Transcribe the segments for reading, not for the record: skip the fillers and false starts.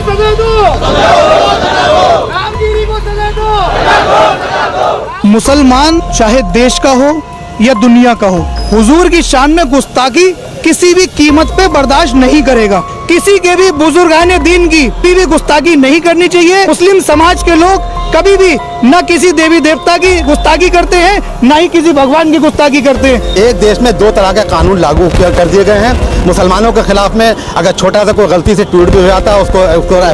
सजा दो, रामगिरी को सजा दो। मुसलमान चाहे देश का हो या दुनिया का हो, हुजूर की शान में गुस्ताखी किसी भी कीमत पे बर्दाश्त नहीं करेगा। किसी के भी बुजुर्गाने दीन की भी गुस्ताखी नहीं करनी चाहिए। मुस्लिम समाज के लोग कभी भी न किसी देवी देवता की गुस्ताखी करते हैं, न ही किसी भगवान की गुस्ताखी करते हैं। एक देश में दो तरह के कानून लागू कर दिए गए हैं। मुसलमानों के खिलाफ में अगर छोटा सा कोई गलती से ट्वीट भी हो जाता है, उसको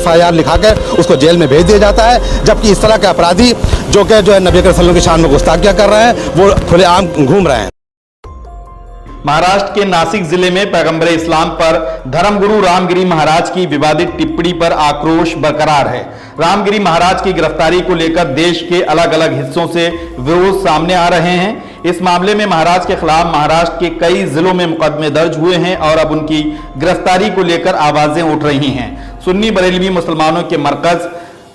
FIR लिखाकर उसको जेल में भेज दिया जाता है। जबकि इस तरह के अपराधी जो है नबी करीम सल्लल्लाहु अलैहि वसल्लम की शान में गुस्ताखियां कर रहे हैं, वो खुलेआम घूम रहे हैं। महाराष्ट्र के नासिक जिले में पैगंबर इस्लाम पर धर्मगुरु रामगिरी महाराज की विवादित टिप्पणी पर आक्रोश बरकरार है। रामगिरी महाराज की गिरफ्तारी को लेकर देश के अलग अलग हिस्सों से विरोध सामने आ रहे हैं। इस मामले में महाराज के खिलाफ महाराष्ट्र के कई जिलों में मुकदमे दर्ज हुए हैं और अब उनकी गिरफ्तारी को लेकर आवाजें उठ रही हैं। सुन्नी बरेलवी मुसलमानों के मरकज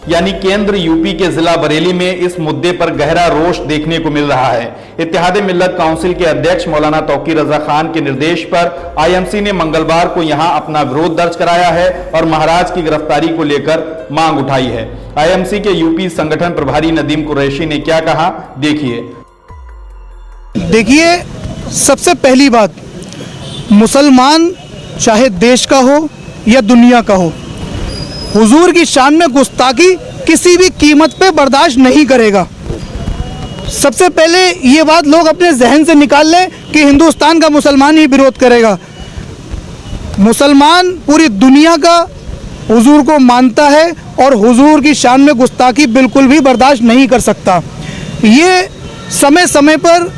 यानी केंद्र यूपी के जिला बरेली में इस मुद्दे पर गहरा रोष देखने को मिल रहा है। इत्तेहाद मिल्लत काउंसिल के अध्यक्ष मौलाना तौकीर रजा खान के निर्देश पर IMC ने मंगलवार को यहां अपना विरोध दर्ज कराया है और महाराज की गिरफ्तारी को लेकर मांग उठाई है। IMC के यूपी संगठन प्रभारी नदीम कुरैशी ने क्या कहा, देखिए, सबसे पहली बात, मुसलमान चाहे देश का हो या दुनिया का हो, हुजूर की शान में गुस्ताखी किसी भी कीमत पे बर्दाश्त नहीं करेगा। सबसे पहले ये बात लोग अपने जहन से निकाल लें कि हिंदुस्तान का मुसलमान ही विरोध करेगा। मुसलमान पूरी दुनिया का हुजूर को मानता है और हुजूर की शान में गुस्ताखी बिल्कुल भी बर्दाश्त नहीं कर सकता। ये समय समय पर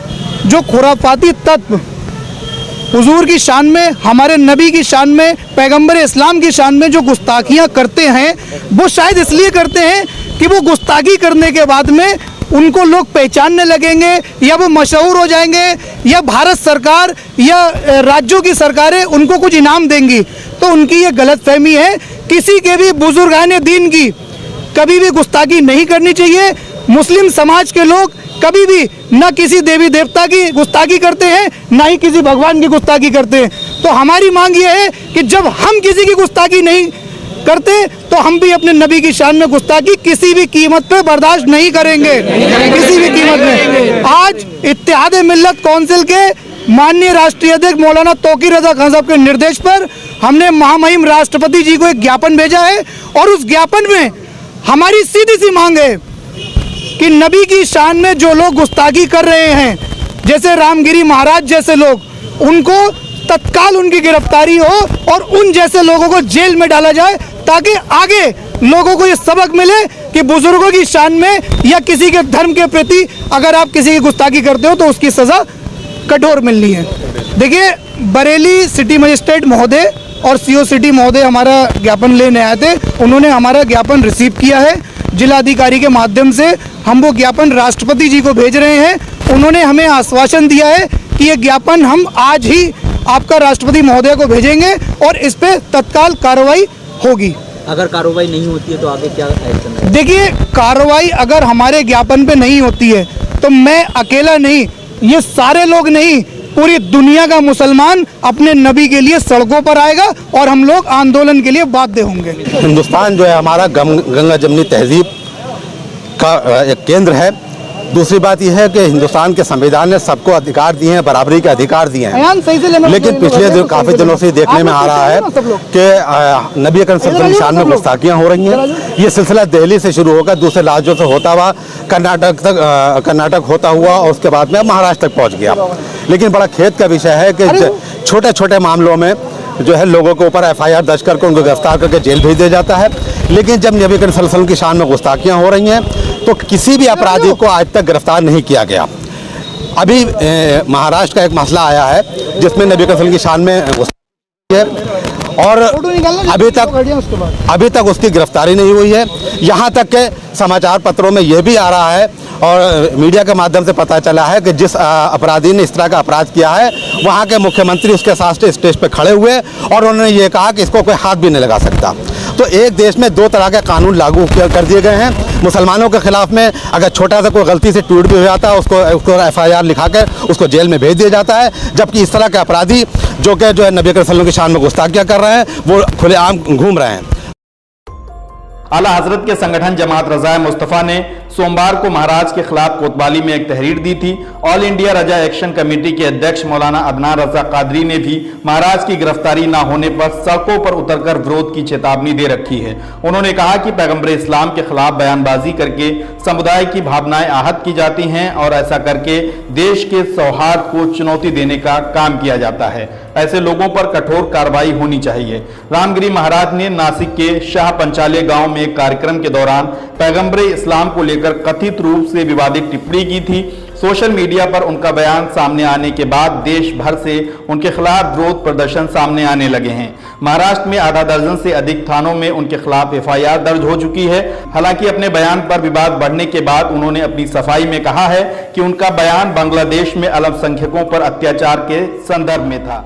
जो खुराफाती तत्व हुजूर की शान में, हमारे नबी की शान में, पैगंबर इस्लाम की शान में जो गुस्ताखियाँ करते हैं, वो शायद इसलिए करते हैं कि वो गुस्ताखी करने के बाद में उनको लोग पहचानने लगेंगे या वो मशहूर हो जाएंगे या भारत सरकार या राज्यों की सरकारें उनको कुछ इनाम देंगी। तो उनकी ये गलतफहमी है। किसी के भी बुजुर्गाने दीन की कभी भी गुस्ताखी नहीं करनी चाहिए। मुस्लिम समाज के लोग कभी भी न किसी देवी देवता की गुस्ताखी करते हैं, न ही किसी भगवान की गुस्ताखी करते हैं। तो हमारी मांग ये है कि जब हम किसी की गुस्ताखी नहीं करते तो हम भी अपने नबी की शान में गुस्ताखी किसी भी कीमत पे बर्दाश्त नहीं करेंगे, किसी भी कीमत में। आज इत्तेहाद मिल्लत काउंसिल के माननीय राष्ट्रीय अध्यक्ष मौलाना तौकीर रजा खान साहब के निर्देश पर हमने महामहिम राष्ट्रपति जी को एक ज्ञापन भेजा है और उस ज्ञापन में हमारी सीधी सी मांग है कि नबी की शान में जो लोग गुस्ताखी कर रहे हैं, जैसे रामगिरी महाराज जैसे लोग, उनको तत्काल उनकी गिरफ्तारी हो और उन जैसे लोगों को जेल में डाला जाए, ताकि आगे लोगों को ये सबक मिले कि बुजुर्गों की शान में या किसी के धर्म के प्रति अगर आप किसी की गुस्ताखी करते हो तो उसकी सज़ा कठोर मिलनी है। देखिए, बरेली सिटी मजिस्ट्रेट महोदय और CO सिटी महोदय हमारा ज्ञापन लेने आए थे। उन्होंने हमारा ज्ञापन रिसीव किया है। जिलाधिकारी के माध्यम से हम वो ज्ञापन राष्ट्रपति जी को भेज रहे हैं। उन्होंने हमें आश्वासन दिया है कि ये ज्ञापन हम आज ही आपका राष्ट्रपति महोदय को भेजेंगे और इस पे तत्काल कार्रवाई होगी। अगर कार्रवाई नहीं होती है तो आगे क्या एक्शन है? देखिए, कार्रवाई अगर हमारे ज्ञापन पे नहीं होती है तो मैं अकेला नहीं, ये सारे लोग नहीं, पूरी दुनिया का मुसलमान अपने नबी के लिए सड़कों पर आएगा और हम लोग आंदोलन के लिए बाध्य होंगे। हिंदुस्तान जो है हमारा गंगा जमनी तहजीब का एक केंद्र है। दूसरी बात यह है कि हिंदुस्तान के संविधान ने सबको अधिकार दिए हैं, बराबरी के अधिकार दिए हैं। लेकिन पिछले काफ़ी दिनों से देखने में आ रहा है कि नबी अकरम सल्लल्लाहु अलैहि वसल्लम की शान में गुस्ताखियाँ हो रही हैं। ये सिलसिला दिल्ली से शुरू होकर दूसरे राज्यों से होता हुआ कर्नाटक होता हुआ और उसके बाद में महाराष्ट्र तक पहुँच गया। लेकिन बड़ा खेद का विषय है कि छोटे छोटे मामलों में जो है लोगों के ऊपर FIR दर्ज करके उनको गिरफ्तार करके जेल भेज दिया जाता है। लेकिन जब नबी करीम सल्लल्लाहु अलैहि वसल्लम की शान में गुस्ताखियाँ हो रही हैं तो किसी भी अपराधी को आज तक गिरफ्तार नहीं किया गया। अभी महाराष्ट्र का एक मसला आया है जिसमें नबी करीम की शान में गुस्ताखी है और अभी तक उसकी गिरफ्तारी नहीं हुई है। यहाँ तक के समाचार पत्रों में यह भी आ रहा है और मीडिया के माध्यम से पता चला है कि जिस अपराधी ने इस तरह का अपराध किया है वहाँ के मुख्यमंत्री उसके साथ स्टेज पर खड़े हुए और उन्होंने ये कहा कि इसको कोई हाथ भी नहीं लगा सकता। तो एक देश में दो तरह के कानून लागू कर दिए गए हैं। मुसलमानों के खिलाफ में अगर छोटा सा कोई गलती से ट्वीट भी हो जाता है उसको FIR लिखाकर उसको जेल में भेज दिया जाता है। जबकि इस तरह के अपराधी जो है नबी करीम सल्लल्लाहु अलैहि वसल्लम की शान में गुस्ताखियाँ कर रहे हैं, वो खुलेआम घूम रहे हैं। आला हजरत के संगठन जमात रज़ाए मुस्तफ़ा ने सोमवार को महाराज के खिलाफ कोतवाली में एक तहरीर दी थी। ऑल इंडिया रजा एक्शन कमेटी के अध्यक्ष मौलाना अदनान रजा कादरी ने भी महाराज की गिरफ्तारी न होने पर सड़कों पर उतरकर विरोध की चेतावनी दे रखी है। उन्होंने कहा कि पैगंबर इस्लाम के खिलाफ बयानबाजी करके समुदाय की भावनाएं आहत की जाती हैं और ऐसा करके देश के सौहार्द को चुनौती देने का काम किया जाता है। ऐसे लोगों पर कठोर कार्रवाई होनी चाहिए। रामगिरी महाराज ने नासिक के शाह पंचाले गांव में एक कार्यक्रम के दौरान पैगंबर इस्लाम को लेकर कथित रूप से विवादित टिप्पणी की थी। सोशल मीडिया पर उनका बयान सामने आने के बाद देश भर से उनके खिलाफ विरोध प्रदर्शन सामने आने लगे हैं। महाराष्ट्र में आधा दर्जन से अधिक थानों में उनके खिलाफ एफआईआर दर्ज हो चुकी है। हालांकि अपने बयान पर विवाद बढ़ने के बाद उन्होंने अपनी सफाई में कहा है कि उनका बयान बांग्लादेश में अल्पसंख्यकों पर अत्याचार के संदर्भ में था।